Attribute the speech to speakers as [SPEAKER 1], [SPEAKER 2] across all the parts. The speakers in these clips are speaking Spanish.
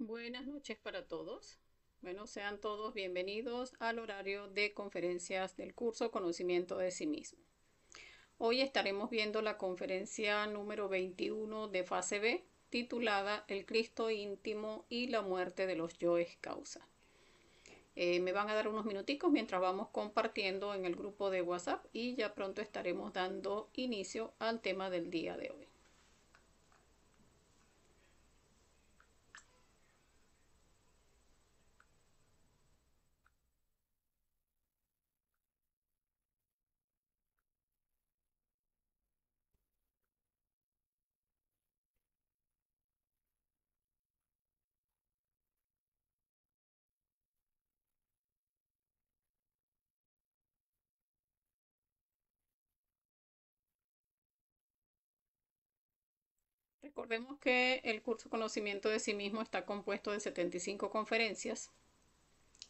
[SPEAKER 1] Buenas noches para todos. Bueno, sean todos bienvenidos al horario de conferencias del curso Conocimiento de sí mismo. Hoy estaremos viendo la conferencia número 21 de fase B, titulada El Cristo íntimo y la muerte de los yoes causa. Me van a dar unos minuticos mientras vamos compartiendo en el grupo de WhatsApp y ya pronto estaremos dando inicio al tema del día de hoy. Recordemos que el curso Conocimiento de sí mismo está compuesto de 75 conferencias.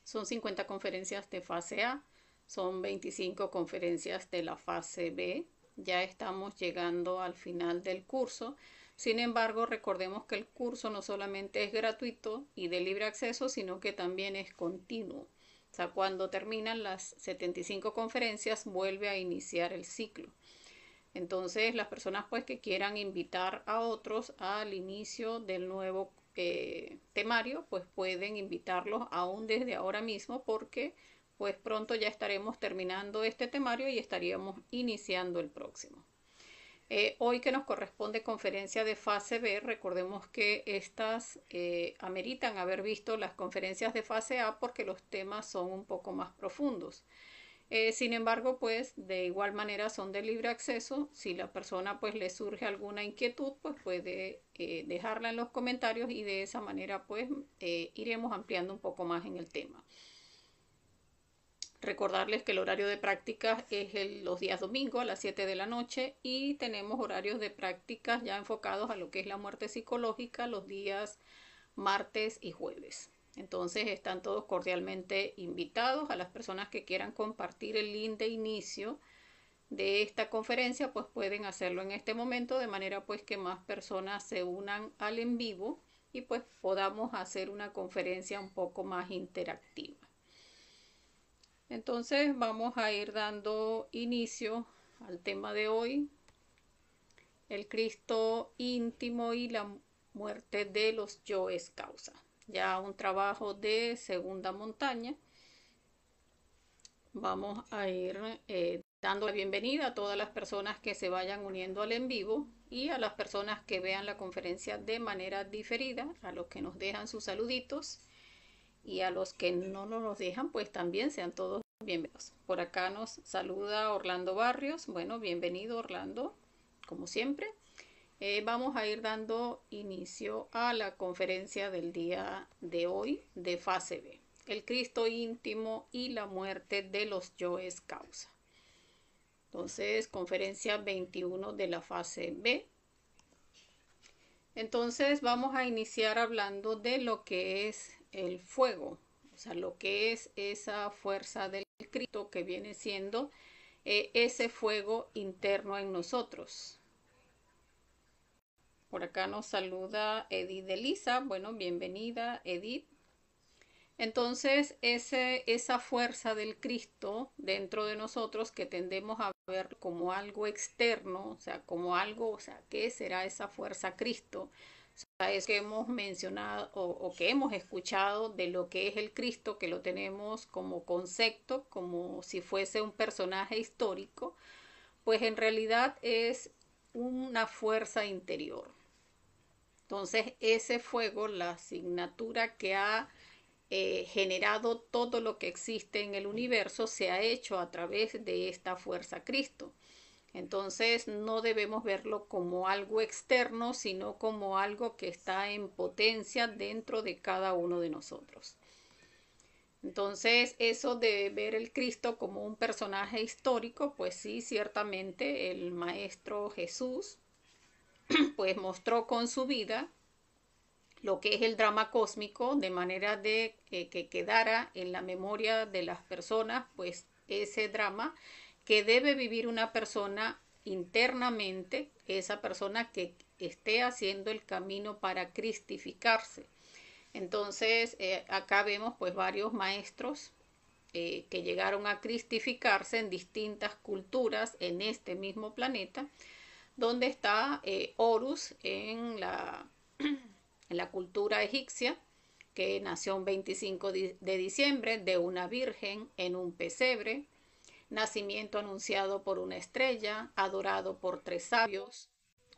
[SPEAKER 1] Son 50 conferencias de fase A, son 25 conferencias de la fase B. Ya estamos llegando al final del curso. Sin embargo, recordemos que el curso no solamente es gratuito y de libre acceso, sino que también es continuo. O sea, cuando terminan las 75 conferencias, vuelve a iniciar el ciclo. Entonces, las personas pues que quieran invitar a otros al inicio del nuevo temario, pues pueden invitarlos aún desde ahora mismo porque pues pronto ya estaremos terminando este temario y estaríamos iniciando el próximo. Hoy que nos corresponde conferencia de fase B, recordemos que estas ameritan haber visto las conferencias de fase A porque los temas son un poco más profundos. Sin embargo, pues de igual manera son de libre acceso. Si la persona pues le surge alguna inquietud, pues puede dejarla en los comentarios y de esa manera pues iremos ampliando un poco más en el tema. Recordarles que el horario de prácticas es los días domingo a las 7 de la noche y tenemos horarios de prácticas ya enfocados a lo que es la muerte psicológica los días martes y jueves. Entonces están todos cordialmente invitados. A las personas que quieran compartir el link de inicio de esta conferencia, pues pueden hacerlo en este momento de manera pues que más personas se unan al en vivo y pues podamos hacer una conferencia un poco más interactiva. Entonces vamos a ir dando inicio al tema de hoy, el Cristo íntimo y la muerte de los yoes causa. Ya un trabajo de segunda montaña. Vamos a ir dando la bienvenida a todas las personas que se vayan uniendo al en vivo y a las personas que vean la conferencia de manera diferida, a los que nos dejan sus saluditos y a los que no nos dejan, pues también sean todos bienvenidos. Por acá nos saluda Orlando Barrios. Bueno, bienvenido Orlando, como siempre. Vamos a ir dando inicio a la conferencia del día de hoy de fase B. El Cristo íntimo y la muerte de los yoes causa. Entonces, conferencia 21 de la fase B. Entonces, vamos a iniciar hablando de lo que es el fuego. O sea, lo que es esa fuerza del Cristo que viene siendo ese fuego interno en nosotros. Por acá nos saluda Edith de Lisa. Bueno, bienvenida Edith. Entonces, esa fuerza del Cristo dentro de nosotros que tendemos a ver como algo externo, o sea, como algo, o sea, ¿qué será esa fuerza Cristo? O sea, es que hemos mencionado o que hemos escuchado de lo que es el Cristo, que lo tenemos como concepto, como si fuese un personaje histórico, pues en realidad es una fuerza interior. Entonces, ese fuego, la asignatura que ha generado todo lo que existe en el universo, se ha hecho a través de esta fuerza Cristo. Entonces, no debemos verlo como algo externo, sino como algo que está en potencia dentro de cada uno de nosotros. Entonces, eso de ver el Cristo como un personaje histórico, pues sí, ciertamente el Maestro Jesús, pues mostró con su vida lo que es el drama cósmico, de manera de que quedara en la memoria de las personas, pues ese drama que debe vivir una persona internamente, esa persona que esté haciendo el camino para cristificarse. Entonces, acá vemos pues varios maestros que llegaron a cristificarse en distintas culturas en este mismo planeta, donde está Horus en la cultura egipcia, que nació un 25 de diciembre de una virgen en un pesebre, nacimiento anunciado por una estrella, adorado por 3 sabios,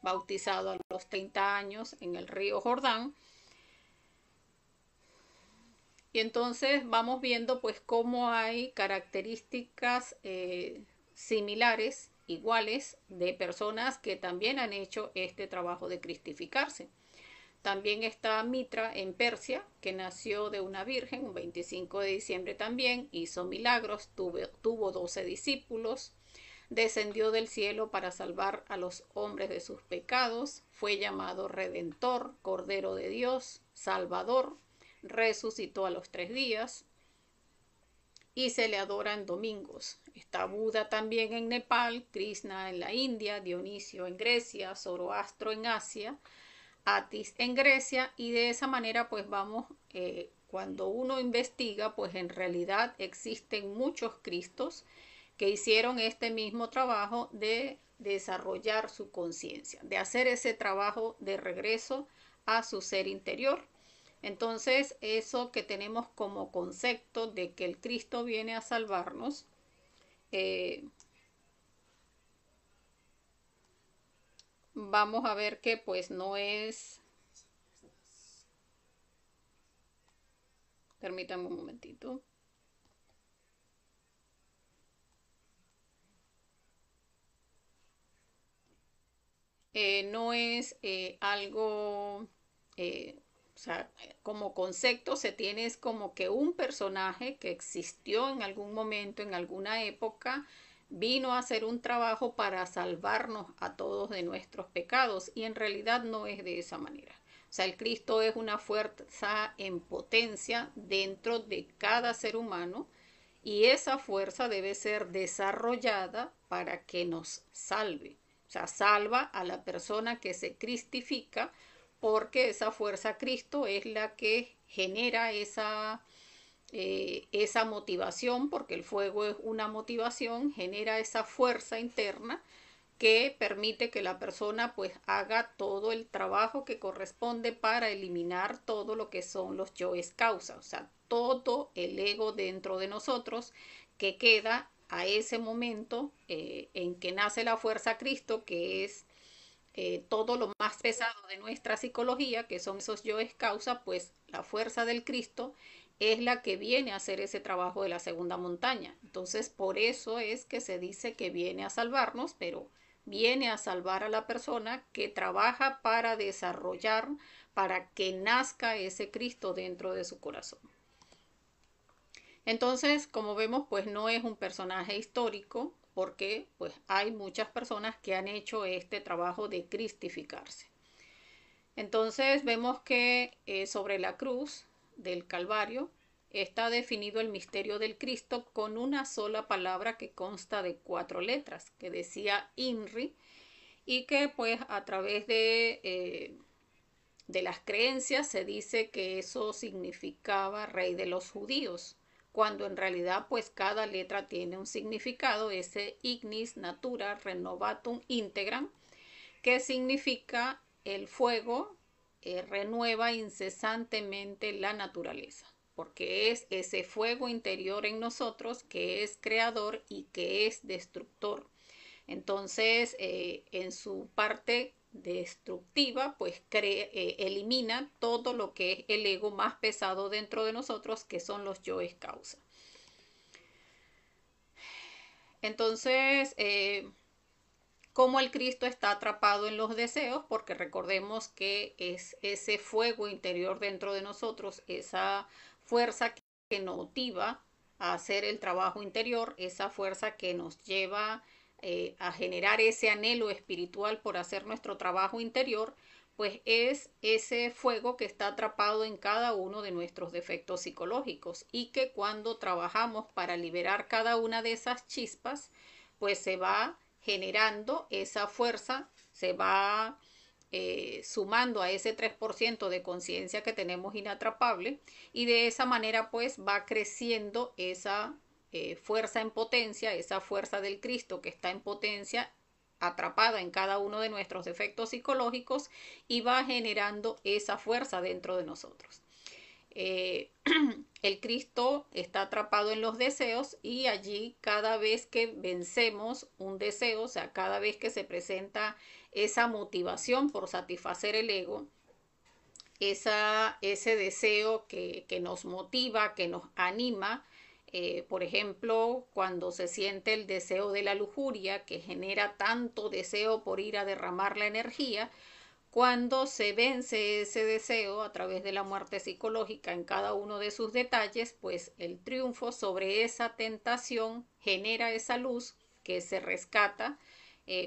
[SPEAKER 1] bautizado a los 30 años en el río Jordán. Y entonces vamos viendo pues cómo hay características similares, iguales, de personas que también han hecho este trabajo de cristificarse. También está Mitra en Persia, que nació de una virgen, un 25 de diciembre también, hizo milagros, tuvo 12 discípulos, descendió del cielo para salvar a los hombres de sus pecados, fue llamado Redentor, Cordero de Dios, Salvador, resucitó a los 3 días y se le adora en domingos. Está Buda también en Nepal, Krishna en la India, Dionisio en Grecia, Zoroastro en Asia, Atis en Grecia, y de esa manera pues vamos, cuando uno investiga, pues en realidad existen muchos Cristos que hicieron este mismo trabajo de desarrollar su conciencia, de hacer ese trabajo de regreso a su ser interior. Entonces, eso que tenemos como concepto de que el Cristo viene a salvarnos, eh, vamos a ver que pues no es, permítanme un momentito, no es algo, o sea, como concepto se tiene es como que un personaje que existió en algún momento, en alguna época, vino a hacer un trabajo para salvarnos a todos de nuestros pecados, y en realidad no es de esa manera. O sea, el Cristo es una fuerza en potencia dentro de cada ser humano, y esa fuerza debe ser desarrollada para que nos salve. O sea, salva a la persona que se cristifica, porque esa fuerza Cristo es la que genera esa motivación, porque el fuego es una motivación, genera esa fuerza interna que permite que la persona pues haga todo el trabajo que corresponde para eliminar todo lo que son los yoes causa, o sea, todo el ego dentro de nosotros que queda a ese momento en que nace la fuerza Cristo, que es todo lo más pesado de nuestra psicología, que son esos yoes causa, pues la fuerza del Cristo es la que viene a hacer ese trabajo de la segunda montaña. Entonces, por eso es que se dice que viene a salvarnos, pero viene a salvar a la persona que trabaja para desarrollar, para que nazca ese Cristo dentro de su corazón. Entonces, como vemos, pues no es un personaje histórico, porque pues hay muchas personas que han hecho este trabajo de cristificarse. Entonces vemos que sobre la cruz del Calvario está definido el misterio del Cristo con una sola palabra que consta de 4 letras, que decía INRI, y que pues a través de las creencias se dice que eso significaba Rey de los Judíos, cuando en realidad pues cada letra tiene un significado, ese Ignis Natura Renovatum Integram, que significa el fuego renueva incesantemente la naturaleza, porque es ese fuego interior en nosotros que es creador y que es destructor. Entonces, en su parte destructiva, pues elimina todo lo que es el ego más pesado dentro de nosotros, que son los yoes causa. Entonces, como el Cristo está atrapado en los deseos, porque recordemos que es ese fuego interior dentro de nosotros, esa fuerza que nos motiva a hacer el trabajo interior, esa fuerza que nos lleva a generar ese anhelo espiritual por hacer nuestro trabajo interior, pues es ese fuego que está atrapado en cada uno de nuestros defectos psicológicos, y que cuando trabajamos para liberar cada una de esas chispas, pues se va generando esa fuerza, se va sumando a ese 3% de conciencia que tenemos inatrapable, y de esa manera pues va creciendo esa fuerza en potencia, esa fuerza del Cristo que está en potencia atrapada en cada uno de nuestros defectos psicológicos, y va generando esa fuerza dentro de nosotros. El Cristo está atrapado en los deseos, y allí cada vez que vencemos un deseo, o sea, cada vez que se presenta esa motivación por satisfacer el ego, ese deseo que nos motiva, que nos anima, por ejemplo, cuando se siente el deseo de la lujuria, que genera tanto deseo por ir a derramar la energía, cuando se vence ese deseo a través de la muerte psicológica en cada uno de sus detalles, pues el triunfo sobre esa tentación genera esa luz que se rescata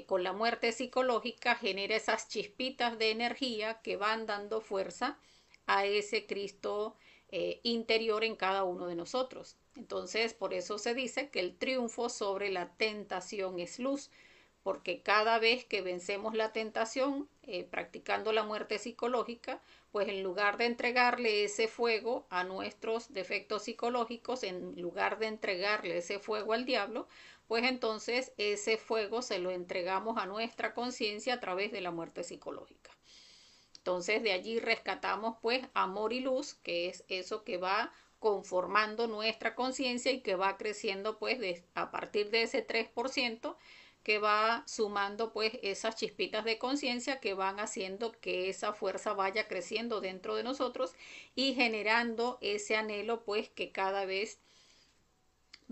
[SPEAKER 1] con la muerte psicológica, genera esas chispitas de energía que van dando fuerza a ese Cristo interior en cada uno de nosotros. Entonces, por eso se dice que el triunfo sobre la tentación es luz, porque cada vez que vencemos la tentación practicando la muerte psicológica, pues en lugar de entregarle ese fuego a nuestros defectos psicológicos, en lugar de entregarle ese fuego al diablo, pues entonces ese fuego se lo entregamos a nuestra conciencia a través de la muerte psicológica. Entonces de allí rescatamos pues amor y luz, que es eso que va conformando nuestra conciencia y que va creciendo pues a partir de ese 3%, que va sumando pues esas chispitas de conciencia que van haciendo que esa fuerza vaya creciendo dentro de nosotros y generando ese anhelo pues que cada vez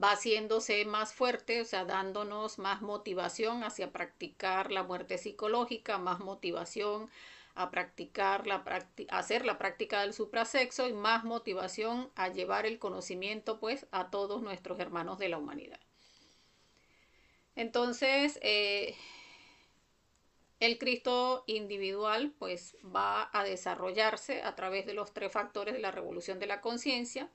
[SPEAKER 1] va haciéndose más fuerte, o sea, dándonos más motivación hacia practicar la muerte psicológica, más motivación a practicar a hacer la práctica del suprasexo, y más motivación a llevar el conocimiento pues a todos nuestros hermanos de la humanidad. Entonces, el Cristo individual pues va a desarrollarse a través de los 3 factores de la revolución de la conciencia.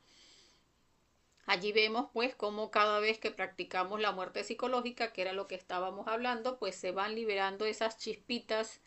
[SPEAKER 1] Allí vemos pues cómo cada vez que practicamos la muerte psicológica, que era lo que estábamos hablando, pues se van liberando esas chispitas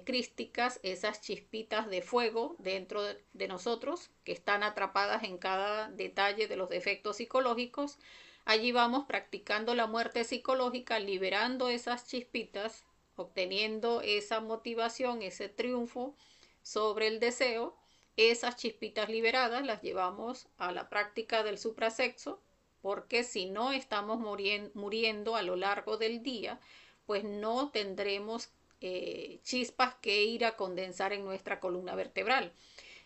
[SPEAKER 1] crísticas, esas chispitas de fuego dentro de nosotros, que están atrapadas en cada detalle de los defectos psicológicos. Allí vamos practicando la muerte psicológica, liberando esas chispitas, obteniendo esa motivación, ese triunfo sobre el deseo. Esas chispitas liberadas las llevamos a la práctica del suprasexo, porque si no estamos muriendo a lo largo del día, pues no tendremos chispas que ir a condensar en nuestra columna vertebral.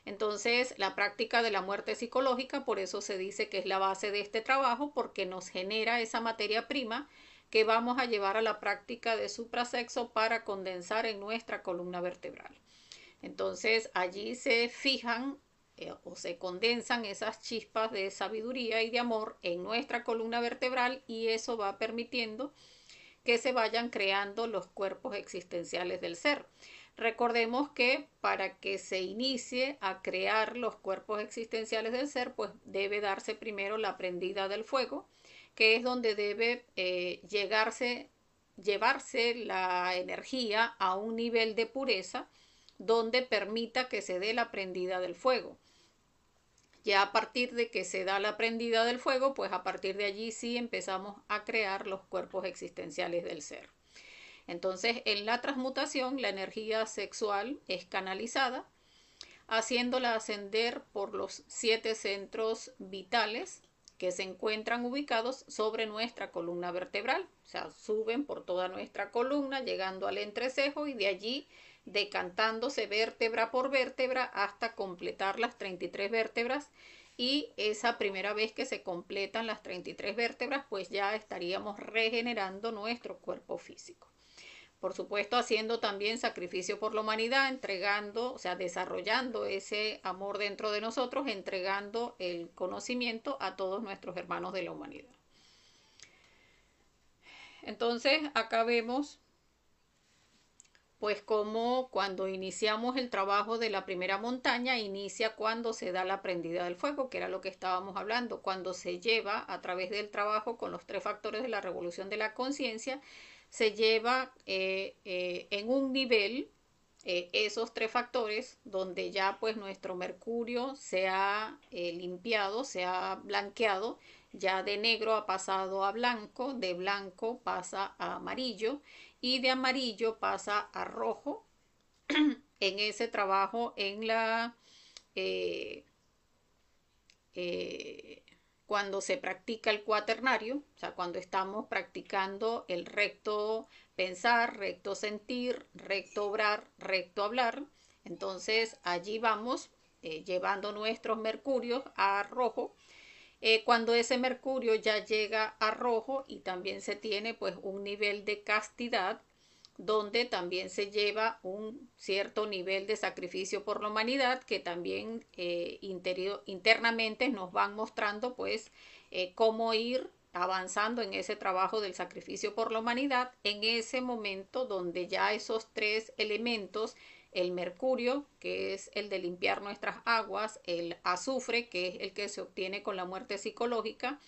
[SPEAKER 1] Entonces, la práctica de la muerte psicológica, por eso se dice que es la base de este trabajo, porque nos genera esa materia prima que vamos a llevar a la práctica de suprasexo para condensar en nuestra columna vertebral. Entonces, allí se fijan o se condensan esas chispas de sabiduría y de amor en nuestra columna vertebral, y eso va permitiendo que se vayan creando los cuerpos existenciales del ser. Recordemos que para que se inicie a crear los cuerpos existenciales del ser, pues debe darse primero la prendida del fuego, que es donde debe llevarse la energía a un nivel de pureza donde permita que se dé la prendida del fuego. Ya a partir de que se da la prendida del fuego, pues a partir de allí sí empezamos a crear los cuerpos existenciales del ser. Entonces, en la transmutación, la energía sexual es canalizada, haciéndola ascender por los 7 centros vitales que se encuentran ubicados sobre nuestra columna vertebral. O sea, suben por toda nuestra columna, llegando al entrecejo, y de allí decantándose vértebra por vértebra hasta completar las 33 vértebras. Y esa primera vez que se completan las 33 vértebras, pues ya estaríamos regenerando nuestro cuerpo físico. Por supuesto, haciendo también sacrificio por la humanidad, entregando, o sea, desarrollando ese amor dentro de nosotros, entregando el conocimiento a todos nuestros hermanos de la humanidad. Entonces, acá vemos pues como cuando iniciamos el trabajo de la primera montaña, inicia cuando se da la prendida del fuego, que era lo que estábamos hablando, cuando se lleva a través del trabajo con los 3 factores de la revolución de la conciencia, se lleva en un nivel esos tres factores donde ya pues nuestro mercurio se ha limpiado, se ha blanqueado, ya de negro ha pasado a blanco, de blanco pasa a amarillo y de amarillo pasa a rojo en ese trabajo en la eh, eh, cuando se practica el cuaternario, o sea, cuando estamos practicando el recto pensar, recto sentir, recto obrar, recto hablar. Entonces allí vamos llevando nuestros mercurios a rojo. Cuando ese mercurio ya llega a rojo y también se tiene pues un nivel de castidad, donde también se lleva un cierto nivel de sacrificio por la humanidad que también internamente nos van mostrando pues cómo ir avanzando en ese trabajo del sacrificio por la humanidad en ese momento donde ya esos tres elementos, el mercurio, que es el de limpiar nuestras aguas, el azufre, que es el que se obtiene con la muerte psicológica,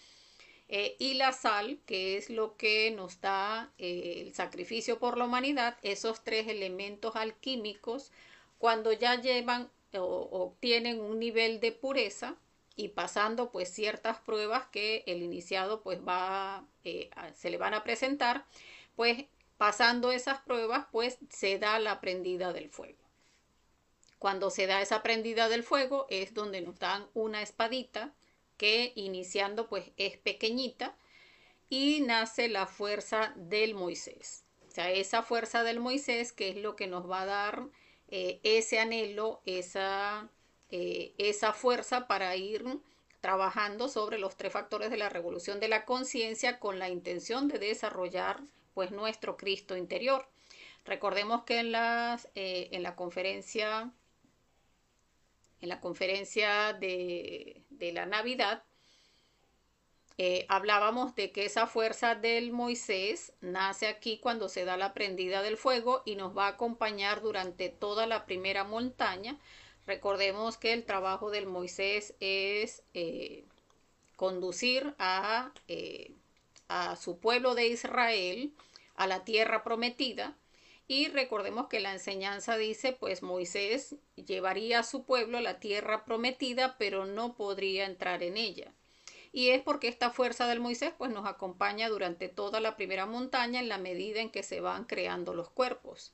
[SPEAKER 1] y la sal, que es lo que nos da el sacrificio por la humanidad, esos tres elementos alquímicos, cuando ya llevan o obtienen un nivel de pureza y pasando pues ciertas pruebas que el iniciado pues se le van a presentar, pues pasando esas pruebas pues se da la prendida del fuego. Cuando se da esa prendida del fuego es donde nos dan una espadita que iniciando pues es pequeñita y nace la fuerza del Moisés. O sea, esa fuerza del Moisés que es lo que nos va a dar ese anhelo, esa fuerza para ir trabajando sobre los tres factores de la revolución de la conciencia con la intención de desarrollar pues nuestro Cristo interior. Recordemos que en la conferencia de la Navidad, hablábamos de que esa fuerza del Moisés nace aquí cuando se da la prendida del fuego y nos va a acompañar durante toda la primera montaña. Recordemos que el trabajo del Moisés es conducir a su pueblo de Israel a la tierra prometida. Y recordemos que la enseñanza dice, pues Moisés llevaría a su pueblo a la tierra prometida, pero no podría entrar en ella. Y es porque esta fuerza del Moisés pues nos acompaña durante toda la primera montaña en la medida en que se van creando los cuerpos.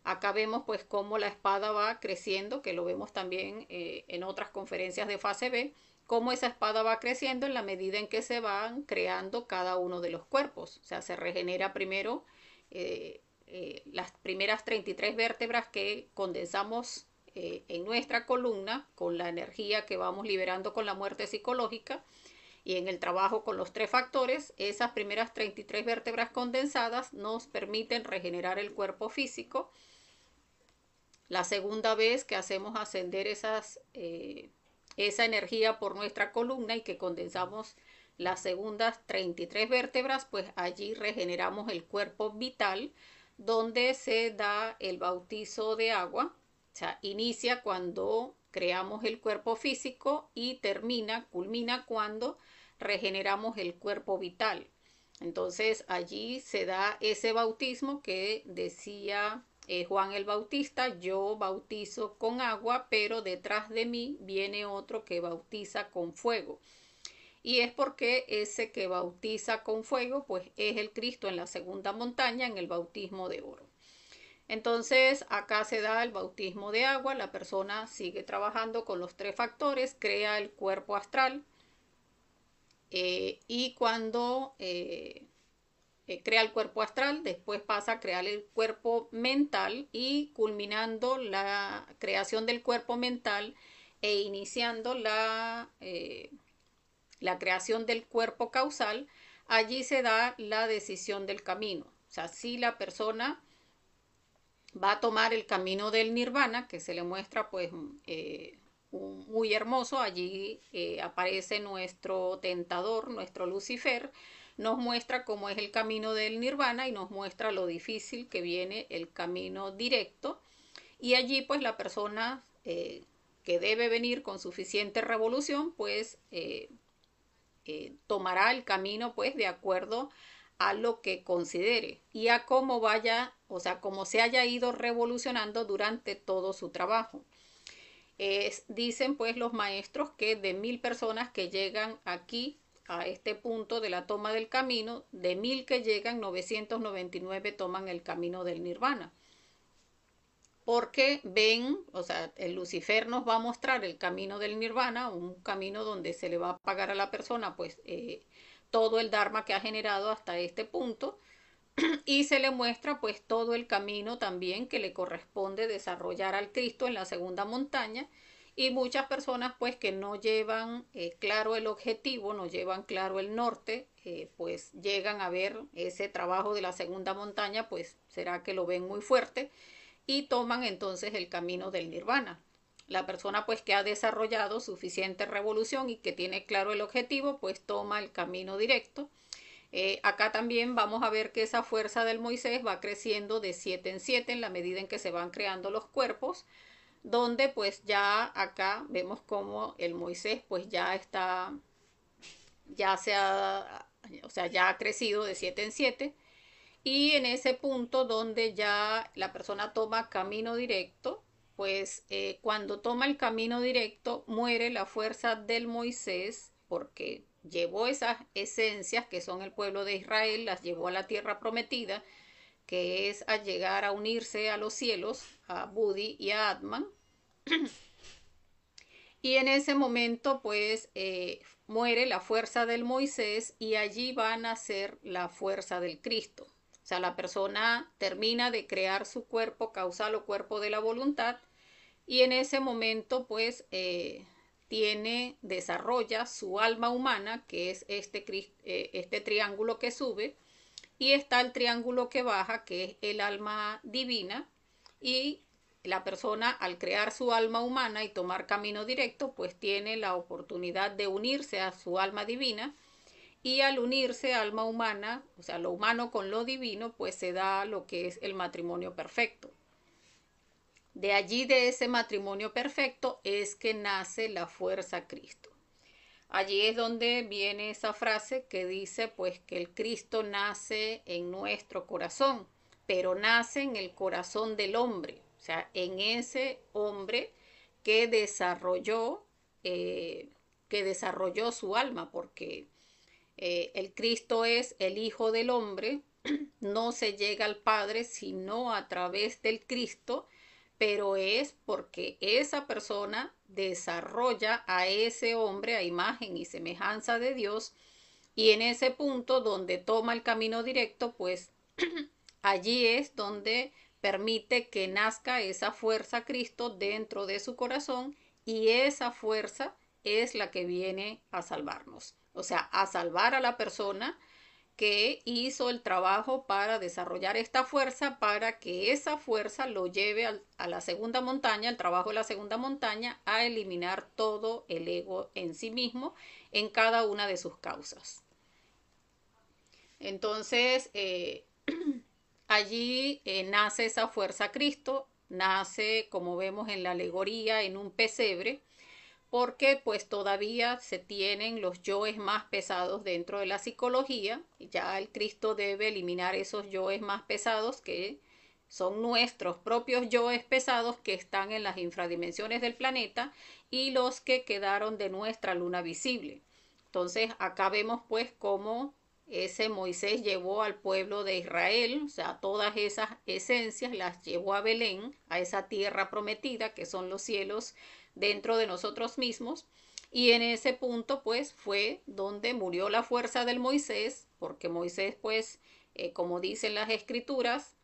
[SPEAKER 1] Acá vemos pues cómo la espada va creciendo, que lo vemos también en otras conferencias de fase B, cómo esa espada va creciendo en la medida en que se van creando cada uno de los cuerpos. O sea, se regenera primero las primeras 33 vértebras que condensamos en nuestra columna con la energía que vamos liberando con la muerte psicológica. Y en el trabajo con los tres factores, esas primeras 33 vértebras condensadas nos permiten regenerar el cuerpo físico. La segunda vez que hacemos ascender esa energía por nuestra columna y que condensamos las segundas 33 vértebras, pues allí regeneramos el cuerpo vital, donde se da el bautizo de agua. O sea, inicia cuando creamos el cuerpo físico y culmina cuando regeneramos el cuerpo vital. Entonces allí se da ese bautismo que decía Juan el Bautista: yo bautizo con agua, pero detrás de mí viene otro que bautiza con fuego. Y es porque ese que bautiza con fuego, pues es el Cristo en la segunda montaña, en el bautismo de oro. Entonces acá se da el bautismo de agua, la persona sigue trabajando con los tres factores, crea el cuerpo astral y cuando crea el cuerpo astral, después pasa a crear el cuerpo mental y culminando la creación del cuerpo mental e iniciando la creación del cuerpo causal, allí se da la decisión del camino. O sea, si la persona va a tomar el camino del nirvana, que se le muestra pues muy hermoso, allí aparece nuestro tentador, nuestro Lucifer, nos muestra cómo es el camino del nirvana y nos muestra lo difícil que viene el camino directo. Y allí pues la persona que debe venir con suficiente revolución pues tomará el camino pues de acuerdo a lo que considere y a cómo vaya, o sea, cómo se haya ido revolucionando durante todo su trabajo. Dicen pues los maestros que de 1000 personas que llegan aquí a este punto de la toma del camino, de 1000 que llegan, 999 toman el camino del nirvana. Porque ven, o sea, el Lucifer nos va a mostrar el camino del nirvana, un camino donde se le va a pagar a la persona pues todo el dharma que ha generado hasta este punto, y se le muestra pues todo el camino también que le corresponde desarrollar al Cristo en la segunda montaña. Y muchas personas pues que no llevan claro el objetivo, no llevan claro el norte, pues llegan a ver ese trabajo de la segunda montaña, pues será que lo ven muy fuerte y toman entonces el camino del nirvana. La persona pues que ha desarrollado suficiente revolución y que tiene claro el objetivo, pues toma el camino directo. Acá también vamos a ver que esa fuerza del Moisés va creciendo de 7 en 7 en la medida en que se van creando los cuerpos, donde pues ya acá vemos como el Moisés pues ya está, ya se ha, o sea, ya ha crecido de 7 en 7, y en ese punto donde ya la persona toma camino directo, pues cuando toma el camino directo muere la fuerza del Moisés, porque llevó esas esencias que son el pueblo de Israel, las llevó a la tierra prometida, que es a llegar a unirse a los cielos, a Budi y a Atman. Y en ese momento pues muere la fuerza del Moisés y allí va a nacer la fuerza del Cristo. O sea, la persona termina de crear su cuerpo causal o cuerpo de la voluntad, y en ese momento pues desarrolla su alma humana, que es este triángulo que sube, y está el triángulo que baja, que es el alma divina. Y la persona, al crear su alma humana y tomar camino directo, pues tiene la oportunidad de unirse a su alma divina, y al unirse alma humana, o sea, lo humano con lo divino, pues se da lo que es el matrimonio perfecto. De allí, de ese matrimonio perfecto, es que nace la fuerza Cristo. Allí es donde viene esa frase que dice pues que el Cristo nace en nuestro corazón, pero nace en el corazón del hombre, o sea, en ese hombre que desarrolló, su alma, porque el Cristo es el Hijo del Hombre, no se llega al Padre sino a través del Cristo, pero es porque esa persona desarrolla a ese hombre a imagen y semejanza de Dios, y en ese punto donde toma el camino directo, pues allí es donde permite que nazca esa fuerza Cristo dentro de su corazón, y esa fuerza es la que viene a salvarnos, o sea, a salvar a la persona que hizo el trabajo para desarrollar esta fuerza, para que esa fuerza lo lleve a la segunda montaña, al trabajo de la segunda montaña, a eliminar todo el ego en sí mismo en cada una de sus causas. Entonces, allí nace esa fuerza Cristo, nace, como vemos en la alegoría, en un pesebre, porque pues todavía se tienen los yoes más pesados dentro de la psicología. Ya el Cristo debe eliminar esos yoes más pesados, que son nuestros propios yoes pesados que están en las infradimensiones del planeta y los que quedaron de nuestra luna visible. Entonces acá vemos pues cómo ese Moisés llevó al pueblo de Israel, o sea, todas esas esencias las llevó a Belén, a esa tierra prometida que son los cielos dentro de nosotros mismos, y en ese punto pues fue donde murió la fuerza del Moisés, porque Moisés pues como dicen las escrituras,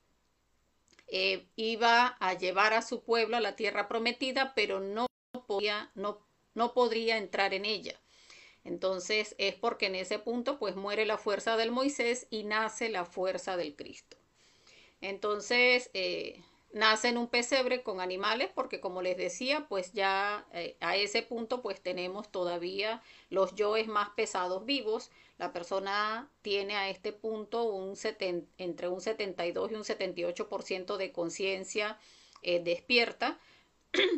[SPEAKER 1] iba a llevar a su pueblo a la tierra prometida, pero no podría entrar en ella. Entonces es porque en ese punto pues muere la fuerza del Moisés y nace la fuerza del Cristo. Entonces nace en un pesebre con animales, porque como les decía, pues ya a ese punto pues tenemos todavía los yoes más pesados vivos. La persona tiene a este punto entre un 72 y un 78% de conciencia despierta.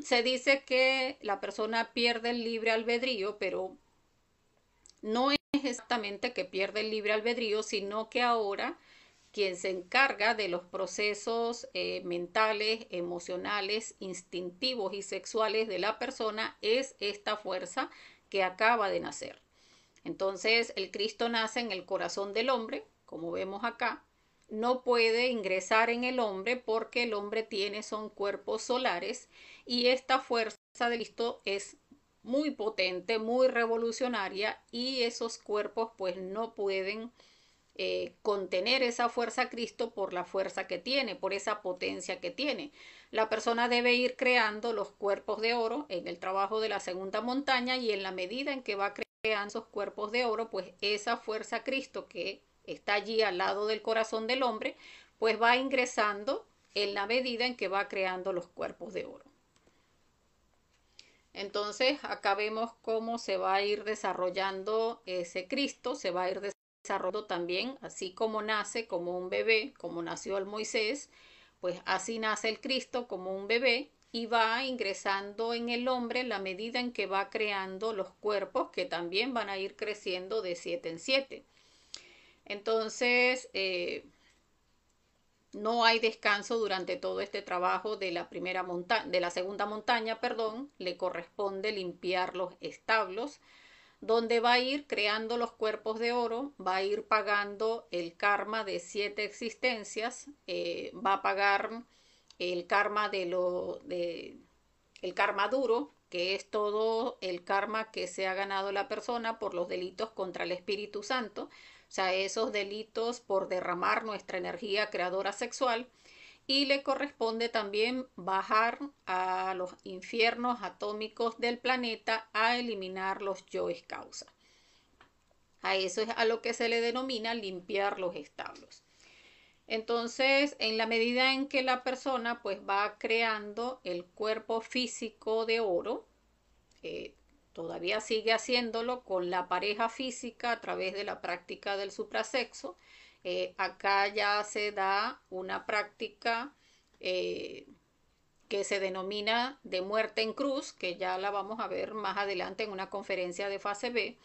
[SPEAKER 1] Se dice que la persona pierde el libre albedrío, pero no es exactamente que pierde el libre albedrío, sino que ahora quien se encarga de los procesos mentales, emocionales, instintivos y sexuales de la persona es esta fuerza que acaba de nacer. Entonces el Cristo nace en el corazón del hombre, como vemos acá. No puede ingresar en el hombre porque el hombre son cuerpos solares y esta fuerza de Cristo es muy potente, muy revolucionaria y esos cuerpos pues no pueden contener esa fuerza Cristo por la fuerza que tiene, por esa potencia que tiene. La persona debe ir creando los cuerpos de oro en el trabajo de la segunda montaña y en la medida en que va creando esos cuerpos de oro, pues esa fuerza Cristo que está allí al lado del corazón del hombre, pues va ingresando en la medida en que va creando los cuerpos de oro. Entonces acá vemos cómo se va a ir desarrollando ese Cristo, se va a ir desarrollando también, así como nace como un bebé, como nació el Moisés, pues así nace el Cristo como un bebé y va ingresando en el hombre en la medida en que va creando los cuerpos que también van a ir creciendo de 7 en 7. Entonces, no hay descanso durante todo este trabajo de la de la segunda montaña, perdón, le corresponde limpiar los establos, donde va a ir creando los cuerpos de oro, va a ir pagando el karma de 7 existencias, va a pagar el karma el karma duro, que es todo el karma que se ha ganado la persona por los delitos contra el Espíritu Santo, o sea, esos delitos por derramar nuestra energía creadora sexual, y le corresponde también bajar a los infiernos atómicos del planeta a eliminar los yoes causa. A eso es a lo que se le denomina limpiar los establos. Entonces, en la medida en que la persona pues va creando el cuerpo físico de oro, todavía sigue haciéndolo con la pareja física a través de la práctica del suprasexo. Acá ya se da una práctica que se denomina de muerte en cruz, que ya la vamos a ver más adelante en una conferencia de fase B,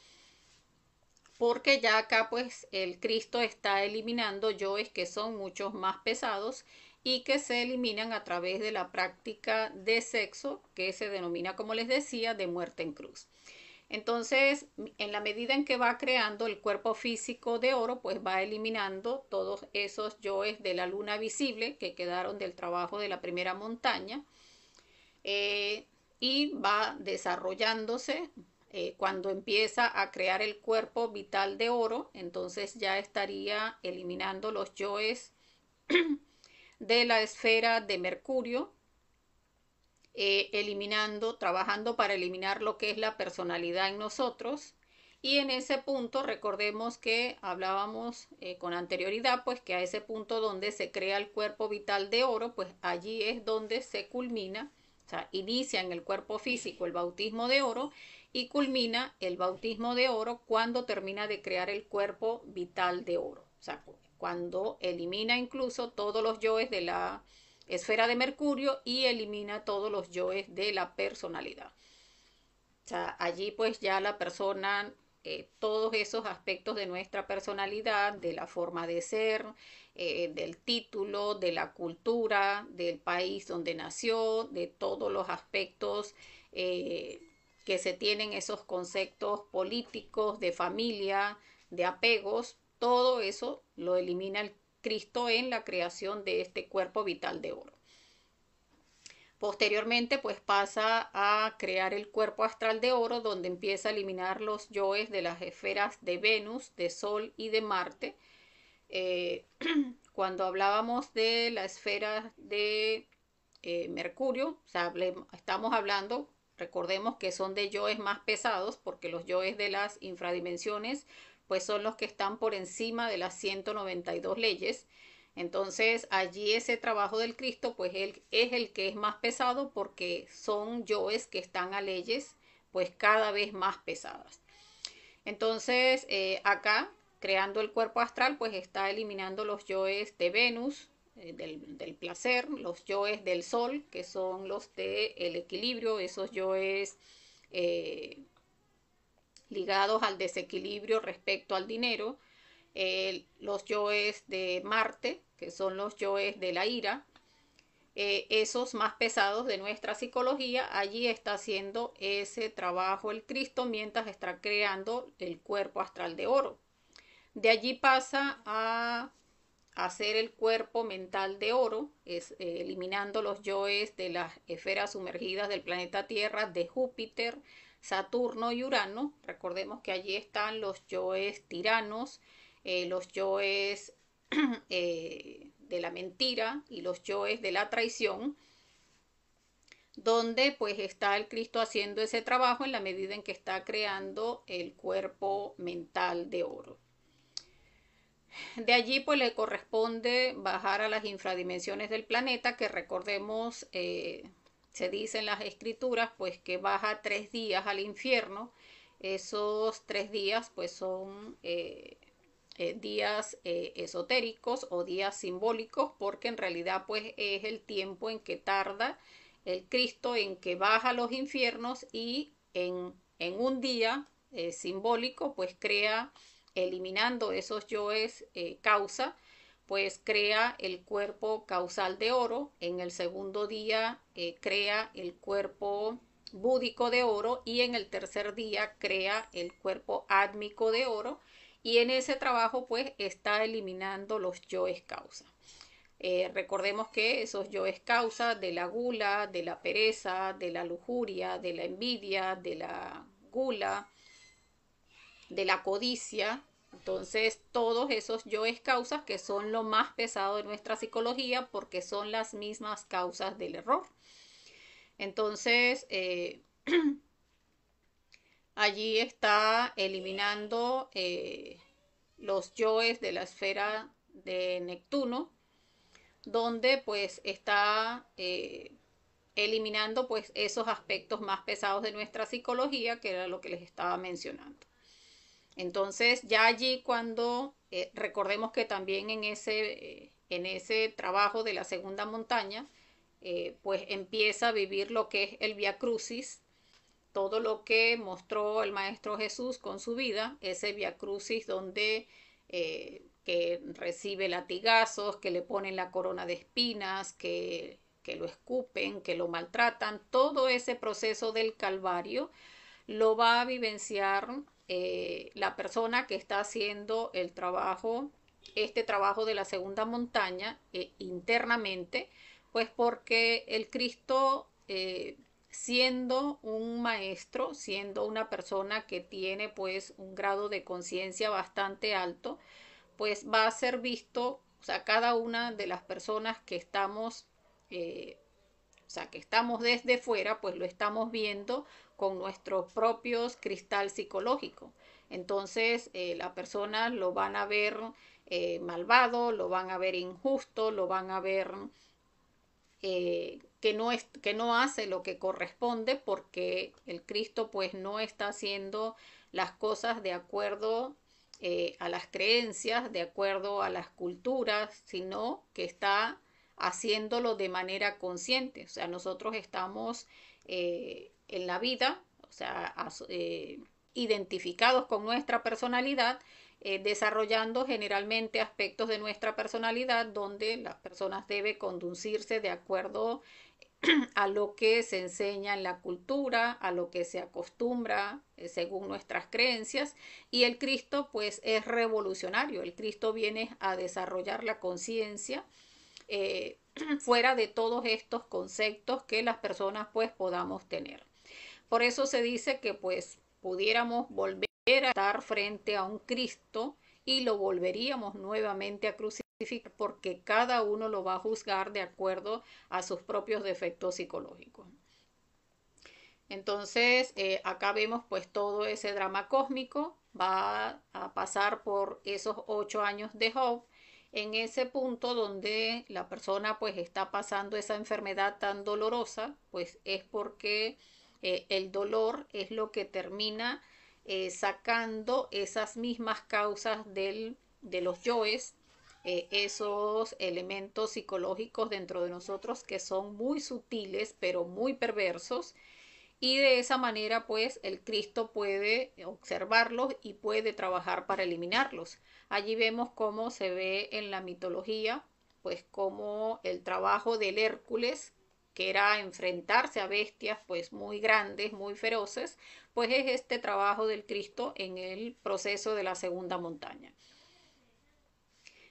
[SPEAKER 1] porque ya acá pues el Cristo está eliminando yoes que son muchos más pesados y que se eliminan a través de la práctica de sexo que se denomina, como les decía, de muerte en cruz. Entonces, en la medida en que va creando el cuerpo físico de oro, pues va eliminando todos esos yoes de la luna visible que quedaron del trabajo de la primera montaña y va desarrollándose. Cuando empieza a crear el cuerpo vital de oro, entonces ya estaría eliminando los yoes de la esfera de Mercurio, trabajando para eliminar lo que es la personalidad en nosotros. Y en ese punto, recordemos que hablábamos con anterioridad, pues que a ese punto donde se crea el cuerpo vital de oro, pues allí es donde se culmina, o sea, inicia en el cuerpo físico el bautismo de oro y culmina el bautismo de oro cuando termina de crear el cuerpo vital de oro. O sea, cuando elimina incluso todos los yoes de la esfera de Mercurio y elimina todos los yoes de la personalidad. O sea, allí pues ya la persona, todos esos aspectos de nuestra personalidad, de la forma de ser, del título, de la cultura, del país donde nació, de todos los aspectos que se tienen, esos conceptos políticos, de familia, de apegos, todo eso lo elimina el Cristo en la creación de este cuerpo vital de oro. Posteriormente, pues pasa a crear el cuerpo astral de oro, donde empieza a eliminar los yoes de las esferas de Venus, de Sol y de Marte. Cuando hablábamos de la esfera de Mercurio, o sea, estamos hablando, recordemos que son de yoes más pesados, porque los yoes de las infradimensiones, pues son los que están por encima de las 192 leyes. Entonces allí ese trabajo del Cristo pues él es el que es más pesado porque son yoes que están a leyes pues cada vez más pesadas. Entonces acá creando el cuerpo astral pues está eliminando los yoes de Venus, del placer, los yoes del Sol que son los del equilibrio, esos yoes ligados al desequilibrio respecto al dinero, los yoes de Marte, que son los yoes de la ira, esos más pesados de nuestra psicología, allí está haciendo ese trabajo el Cristo mientras está creando el cuerpo astral de oro. De allí pasa a hacer el cuerpo mental de oro, eliminando los yoes de las esferas sumergidas del planeta Tierra, de Júpiter, Saturno y Urano. Recordemos que allí están los yoes tiranos, los yoes de la mentira y los yoes de la traición, donde pues está el Cristo haciendo ese trabajo en la medida en que está creando el cuerpo mental de oro. De allí pues le corresponde bajar a las infradimensiones del planeta, que recordemos, se dice en las escrituras pues que baja 3 días al infierno. Esos 3 días pues son días esotéricos o días simbólicos, porque en realidad pues es el tiempo en que tarda el Cristo en que baja a los infiernos, y en un día simbólico pues crea, eliminando esos yoes causa, pues crea el cuerpo causal de oro. En el segundo día crea el cuerpo búdico de oro, y en el tercer día crea el cuerpo átmico de oro, y en ese trabajo pues está eliminando los yoes causa. Recordemos que esos yoes causa de la gula, de la pereza, de la lujuria, de la envidia, de la gula, de la codicia. Entonces todos esos yoes causas, que son lo más pesado de nuestra psicología, porque son las mismas causas del error. Entonces allí está eliminando los yoes de la esfera de Neptuno, donde pues está eliminando pues esos aspectos más pesados de nuestra psicología, que era lo que les estaba mencionando. Entonces ya allí cuando recordemos que también en ese trabajo de la segunda montaña, pues empieza a vivir lo que es el Vía Crucis, todo lo que mostró el Maestro Jesús con su vida, ese Vía Crucis donde que recibe latigazos, que le ponen la corona de espinas, que lo escupen, que lo maltratan. Todo ese proceso del Calvario lo va a vivenciar la persona que está haciendo el trabajo, este trabajo de la segunda montaña internamente, pues porque el Cristo, siendo un maestro, siendo una persona que tiene pues un grado de conciencia bastante alto, pues va a ser visto, o sea, cada una de las personas que estamos, o sea, que estamos desde fuera, pues lo estamos viendo con nuestros propios cristal psicológico. Entonces, las personas lo van a ver malvado, lo van a ver injusto, lo van a ver que no hace lo que corresponde, porque el Cristo pues no está haciendo las cosas de acuerdo a las creencias, de acuerdo a las culturas, sino que está haciéndolo de manera consciente. O sea, nosotros estamos en la vida, o sea, identificados con nuestra personalidad, desarrollando generalmente aspectos de nuestra personalidad donde las personas deben conducirse de acuerdo a lo que se enseña en la cultura, a lo que se acostumbra según nuestras creencias, y el Cristo pues es revolucionario. El Cristo viene a desarrollar la conciencia fuera de todos estos conceptos que las personas pues podamos tener. Por eso se dice que pues pudiéramos volver a estar frente a un Cristo y lo volveríamos nuevamente a crucificar, porque cada uno lo va a juzgar de acuerdo a sus propios defectos psicológicos. Entonces acá vemos pues todo ese drama cósmico. Va a pasar por esos 8 años de Job, en ese punto donde la persona pues está pasando esa enfermedad tan dolorosa, pues es porque el dolor es lo que termina sacando esas mismas causas de los yoes, esos elementos psicológicos dentro de nosotros que son muy sutiles pero muy perversos, y de esa manera pues el Cristo puede observarlos y puede trabajar para eliminarlos. Allí vemos cómo se ve en la mitología pues como el trabajo del Hércules, que era enfrentarse a bestias pues muy grandes, muy feroces, pues es este trabajo del Cristo en el proceso de la segunda montaña.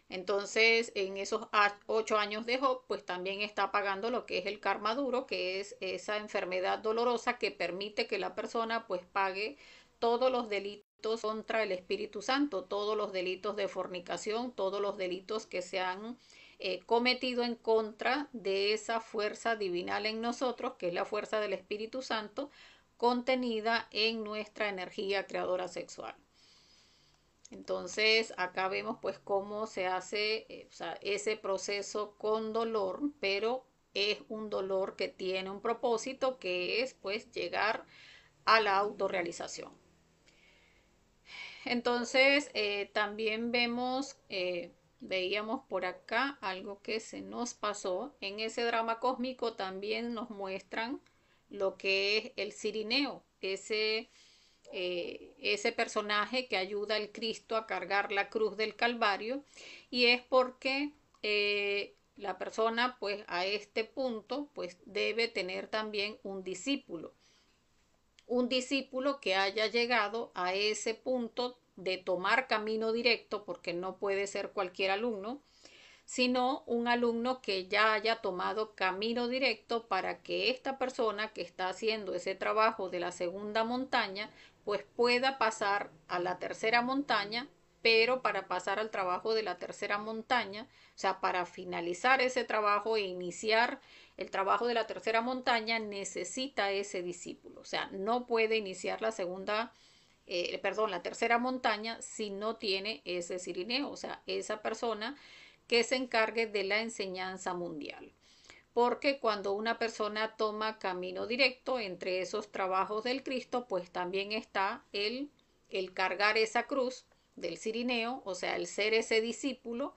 [SPEAKER 1] Entonces, en esos 8 años de Job, pues también está pagando lo que es el karma duro, que es esa enfermedad dolorosa que permite que la persona pues pague todos los delitos contra el Espíritu Santo, todos los delitos de fornicación, todos los delitos que se han cometido en contra de esa fuerza divinal en nosotros, que es la fuerza del Espíritu Santo, contenida en nuestra energía creadora sexual. Entonces acá vemos pues cómo se hace o sea, ese proceso con dolor, pero es un dolor que tiene un propósito, que es pues llegar a la autorrealización. Entonces también veíamos por acá algo que se nos pasó. En ese drama cósmico también nos muestran lo que es el cirineo, ese personaje que ayuda al Cristo a cargar la cruz del Calvario, y es porque la persona pues a este punto pues debe tener también un discípulo que haya llegado a ese punto de tomar camino directo, porque no puede ser cualquier alumno, sino un alumno que ya haya tomado camino directo, para que esta persona que está haciendo ese trabajo de la segunda montaña pues pueda pasar a la tercera montaña. Pero para pasar al trabajo de la tercera montaña, o sea, para finalizar ese trabajo e iniciar el trabajo de la tercera montaña, necesita ese discípulo. O sea, no puede iniciar la tercera montaña si no tiene ese cirineo, o sea, esa persona que se encargue de la enseñanza mundial. Porque cuando una persona toma camino directo, entre esos trabajos del Cristo, pues también está el cargar esa cruz del cirineo, o sea, el ser ese discípulo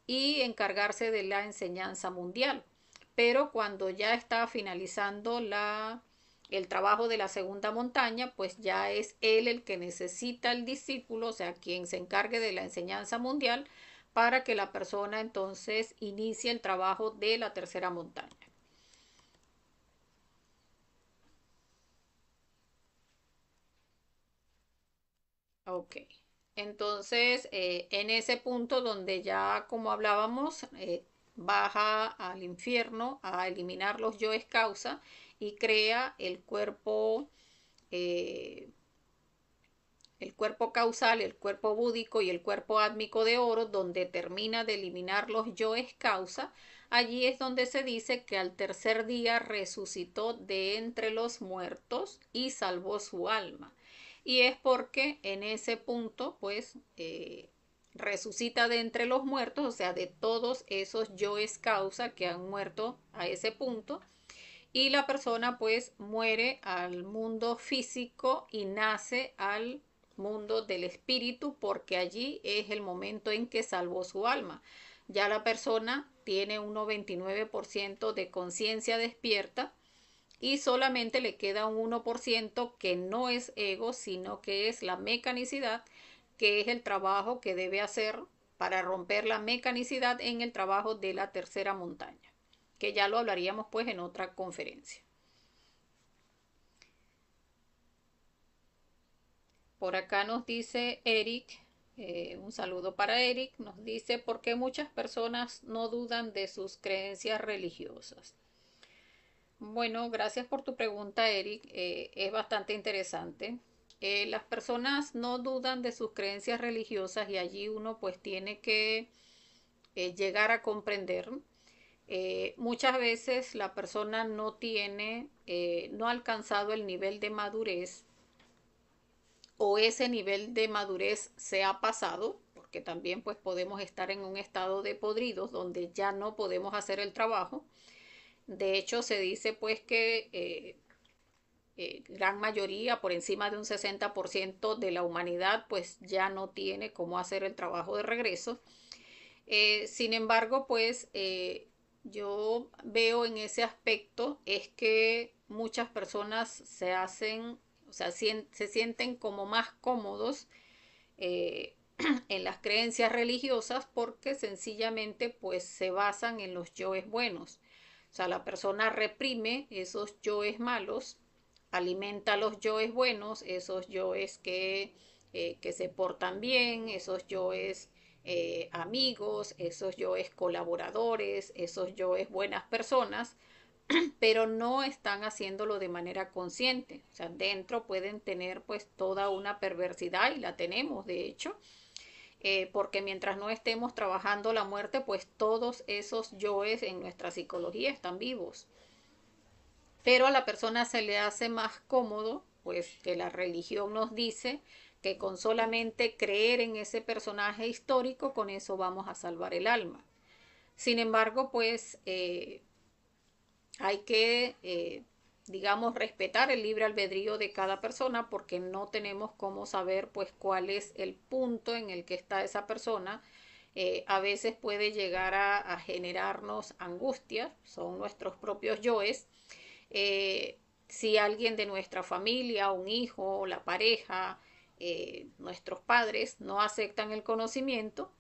[SPEAKER 1] y encargarse de la enseñanza mundial. Pero cuando ya está finalizando el trabajo de la segunda montaña, pues ya es él el que necesita el discípulo, o sea, quien se encargue de la enseñanza mundial, para que la persona entonces inicie el trabajo de la tercera montaña. Ok. Entonces, en ese punto donde ya, como hablábamos, baja al infierno a eliminar los yoes causa y crea eh, el cuerpo causal, el cuerpo búdico y el cuerpo átmico de oro, donde termina de eliminar los yoes causa. Allí es donde se dice que al tercer día resucitó de entre los muertos y salvó su alma. Y es porque en ese punto, pues, resucita de entre los muertos, o sea, de todos esos yoes causa que han muerto a ese punto, y la persona pues muere al mundo físico y nace al mundo del espíritu, porque allí es el momento en que salvó su alma. Ya la persona tiene un 99% de conciencia despierta y solamente le queda un 1% que no es ego, sino que es la mecanicidad, que es el trabajo que debe hacer para romper la mecanicidad en el trabajo de la tercera montaña, que ya lo hablaríamos pues en otra conferencia. Por acá nos dice Eric, un saludo para Eric, nos dice: ¿por qué muchas personas no dudan de sus creencias religiosas? Bueno, gracias por tu pregunta, Eric. Es bastante interesante. Las personas no dudan de sus creencias religiosas, y allí uno pues tiene que llegar a comprender. Muchas veces la persona no ha alcanzado el nivel de madurez, o ese nivel de madurez se ha pasado, porque también pues podemos estar en un estado de podridos donde ya no podemos hacer el trabajo. De hecho, se dice pues que gran mayoría, por encima de un 60% de la humanidad, pues ya no tiene cómo hacer el trabajo de regreso. Sin embargo, pues yo veo en ese aspecto es que muchas personas se hacen, o sea, se sienten como más cómodos eh, en las creencias religiosas porque sencillamente pues se basan en los yoes buenos. O sea, la persona reprime esos yoes malos, alimenta los yoes buenos, esos yoes que se portan bien, esos yoes amigos, esos yoes colaboradores, esos yoes buenas personas, pero no están haciéndolo de manera consciente. O sea, dentro pueden tener pues toda una perversidad y la tenemos de hecho, porque mientras no estemos trabajando la muerte, pues todos esos yoes en nuestra psicología están vivos. Pero a la persona se le hace más cómodo, pues que la religión nos dice que con solamente creer en ese personaje histórico, con eso vamos a salvar el alma. Sin embargo, pues hay que, digamos, respetar el libre albedrío de cada persona porque no tenemos cómo saber pues cuál es el punto en el que está esa persona. A veces puede llegar a generarnos angustia, son nuestros propios yoes. Si alguien de nuestra familia, un hijo, la pareja, nuestros padres no aceptan el conocimiento,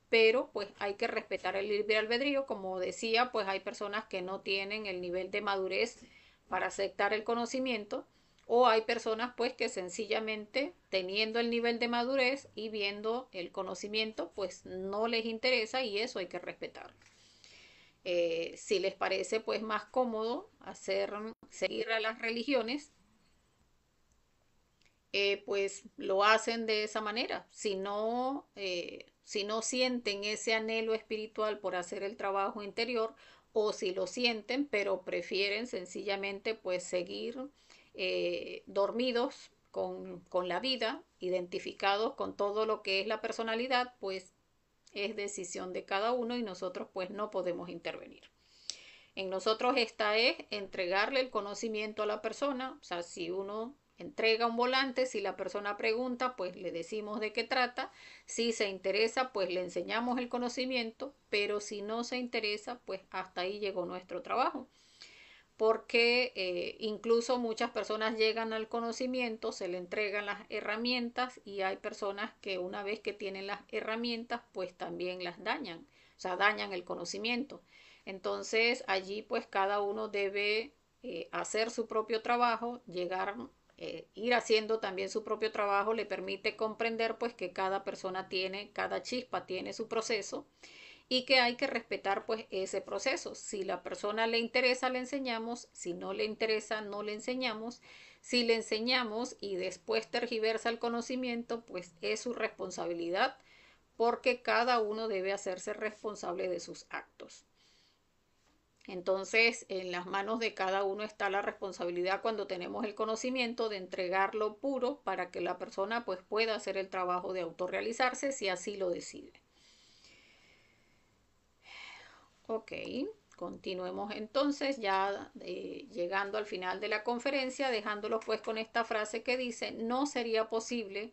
[SPEAKER 1] pero pues hay que respetar el libre albedrío. Como decía, pues hay personas que no tienen el nivel de madurez para aceptar el conocimiento, o hay personas pues que sencillamente teniendo el nivel de madurez y viendo el conocimiento pues no les interesa, y eso hay que respetarlo. Si les parece pues más cómodo seguir a las religiones, pues lo hacen de esa manera. Si no sienten ese anhelo espiritual por hacer el trabajo interior, o si lo sienten, pero prefieren sencillamente pues seguir dormidos con la vida, identificados con todo lo que es la personalidad, pues es decisión de cada uno y nosotros pues no podemos intervenir. En nosotros esta es entregarle el conocimiento a la persona. O sea, si uno entrega un volante, si la persona pregunta, pues le decimos de qué trata. Si se interesa, pues le enseñamos el conocimiento, pero si no se interesa, pues hasta ahí llegó nuestro trabajo. Porque incluso muchas personas llegan al conocimiento, se le entregan las herramientas, y hay personas que una vez que tienen las herramientas, pues también las dañan, o sea, dañan el conocimiento. Entonces allí pues cada uno debe hacer su propio trabajo, ir haciendo también su propio trabajo le permite comprender pues que cada persona tiene, cada chispa tiene su proceso, y que hay que respetar pues ese proceso. Si la persona le interesa, le enseñamos; si no le interesa, no le enseñamos. Si le enseñamos y después tergiversa el conocimiento, pues es su responsabilidad, porque cada uno debe hacerse responsable de sus actos. Entonces, en las manos de cada uno está la responsabilidad, cuando tenemos el conocimiento, de entregarlo puro para que la persona pues pueda hacer el trabajo de autorrealizarse si así lo decide. Ok, continuemos entonces ya llegando al final de la conferencia, dejándolos pues con esta frase que dice: no sería posible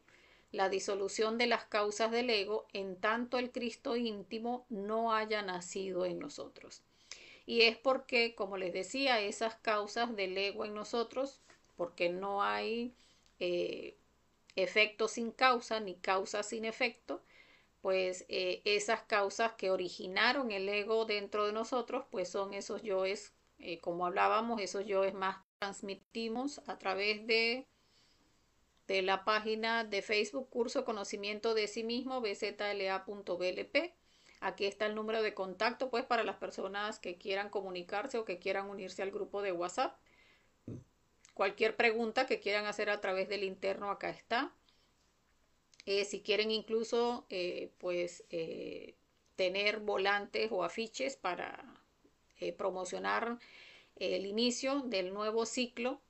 [SPEAKER 1] la disolución de las causas del ego en tanto el Cristo íntimo no haya nacido en nosotros. Y es porque, como les decía, esas causas del ego en nosotros, porque no hay efecto sin causa ni causa sin efecto, pues esas causas que originaron el ego dentro de nosotros, pues son esos yoes, como hablábamos, esos yoes más transmitimos a través de la página de Facebook Curso Conocimiento de Sí Mismo, bzla.blp. Aquí está el número de contacto pues para las personas que quieran comunicarse o que quieran unirse al grupo de WhatsApp. Cualquier pregunta que quieran hacer a través del interno, acá está. Si quieren incluso tener volantes o afiches para promocionar el inicio del nuevo ciclo,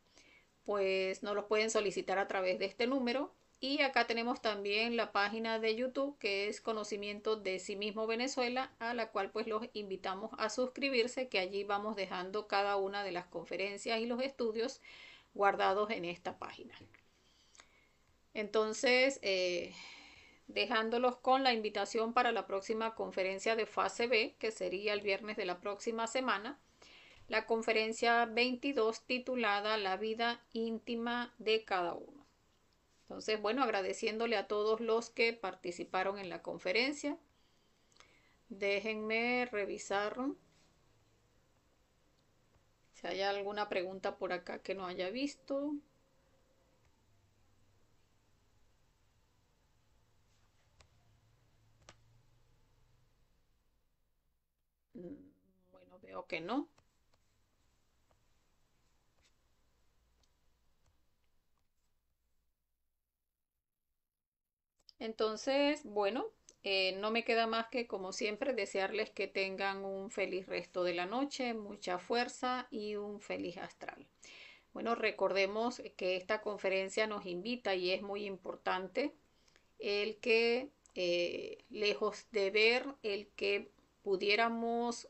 [SPEAKER 1] pues nos los pueden solicitar a través de este número. Y acá tenemos también la página de YouTube, que es Conocimiento de Sí Mismo Venezuela, a la cual pues los invitamos a suscribirse, que allí vamos dejando cada una de las conferencias y los estudios guardados en esta página. Entonces, dejándolos con la invitación para la próxima conferencia de fase B, que sería el viernes de la próxima semana. la conferencia 22 titulada La vida íntima de cada uno. Entonces, bueno, agradeciéndole a todos los que participaron en la conferencia. Déjenme revisar si hay alguna pregunta por acá que no haya visto. Bueno, veo que no. Entonces, bueno, no me queda más que, como siempre, desearles que tengan un feliz resto de la noche, mucha fuerza y un feliz astral. Bueno, recordemos que esta conferencia nos invita y es muy importante el que, lejos de ver, el que pudiéramos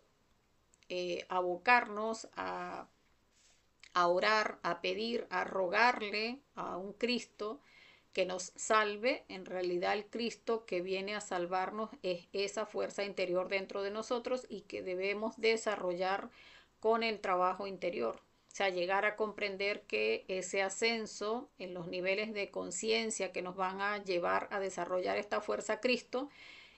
[SPEAKER 1] abocarnos a orar, a pedir, a rogarle a un Cristo que nos salve. En realidad el Cristo que viene a salvarnos es esa fuerza interior dentro de nosotros y que debemos desarrollar con el trabajo interior. O sea, llegar a comprender que ese ascenso en los niveles de conciencia que nos van a llevar a desarrollar esta fuerza Cristo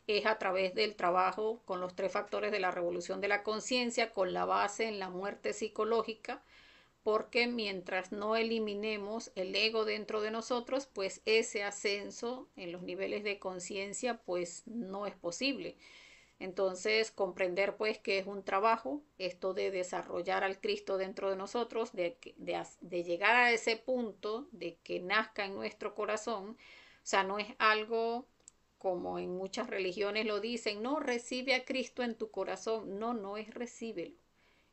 [SPEAKER 1] es a través del trabajo con los tres factores de la revolución de la conciencia, con la base en la muerte psicológica, porque mientras no eliminemos el ego dentro de nosotros, pues ese ascenso en los niveles de conciencia pues no es posible. Entonces, comprender pues que es un trabajo, esto de desarrollar al Cristo dentro de nosotros, de llegar a ese punto de que nazca en nuestro corazón. O sea, no es algo como en muchas religiones lo dicen, no, recibe a Cristo en tu corazón. No, no es recíbelo,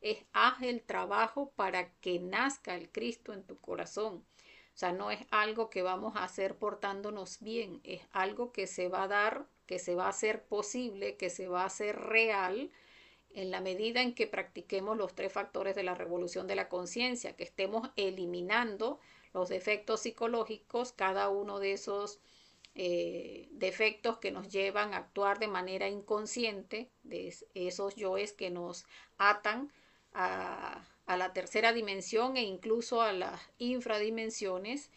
[SPEAKER 1] es haz el trabajo para que nazca el Cristo en tu corazón. O sea, no es algo que vamos a hacer portándonos bien, es algo que se va a dar, que se va a hacer posible, que se va a hacer real en la medida en que practiquemos los tres factores de la revolución de la conciencia, que estemos eliminando los defectos psicológicos, cada uno de esos defectos que nos llevan a actuar de manera inconsciente, de esos yoes que nos atan a la tercera dimensión e incluso a las infradimensiones.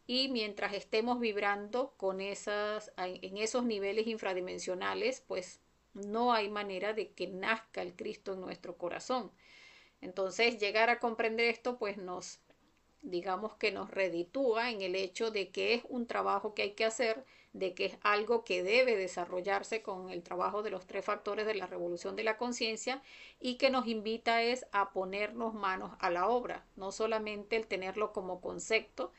[SPEAKER 1] Y mientras estemos vibrando con en esos niveles infradimensionales, pues no hay manera de que nazca el Cristo en nuestro corazón. Entonces, llegar a comprender esto, pues digamos que nos reditúa en el hecho de que es un trabajo que hay que hacer, de que es algo que debe desarrollarse con el trabajo de los tres factores de la revolución de la conciencia y que nos invita es a ponernos manos a la obra, no solamente el tenerlo como concepto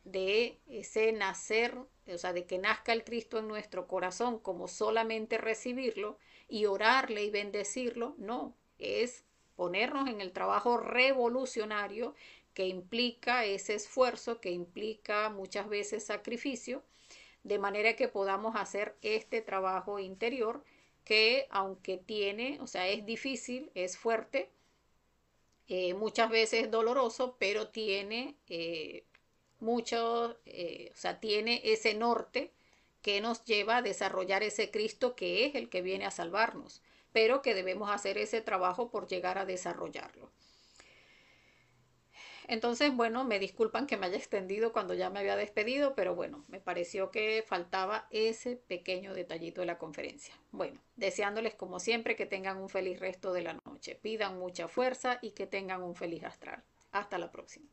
[SPEAKER 1] de ese nacer, o sea, de que nazca el Cristo en nuestro corazón como solamente recibirlo y orarle y bendecirlo, no, es ponernos en el trabajo revolucionario que implica ese esfuerzo, que implica muchas veces sacrificio, de manera que podamos hacer este trabajo interior que aunque tiene, o sea, es difícil, es fuerte, muchas veces doloroso, pero tiene o sea, tiene ese norte que nos lleva a desarrollar ese Cristo que es el que viene a salvarnos, pero que debemos hacer ese trabajo por llegar a desarrollarlo. Entonces, bueno, me disculpan que me haya extendido cuando ya me había despedido, pero bueno, me pareció que faltaba ese pequeño detallito de la conferencia. Bueno, deseándoles como siempre que tengan un feliz resto de la noche, pidan mucha fuerza y que tengan un feliz astral. Hasta la próxima.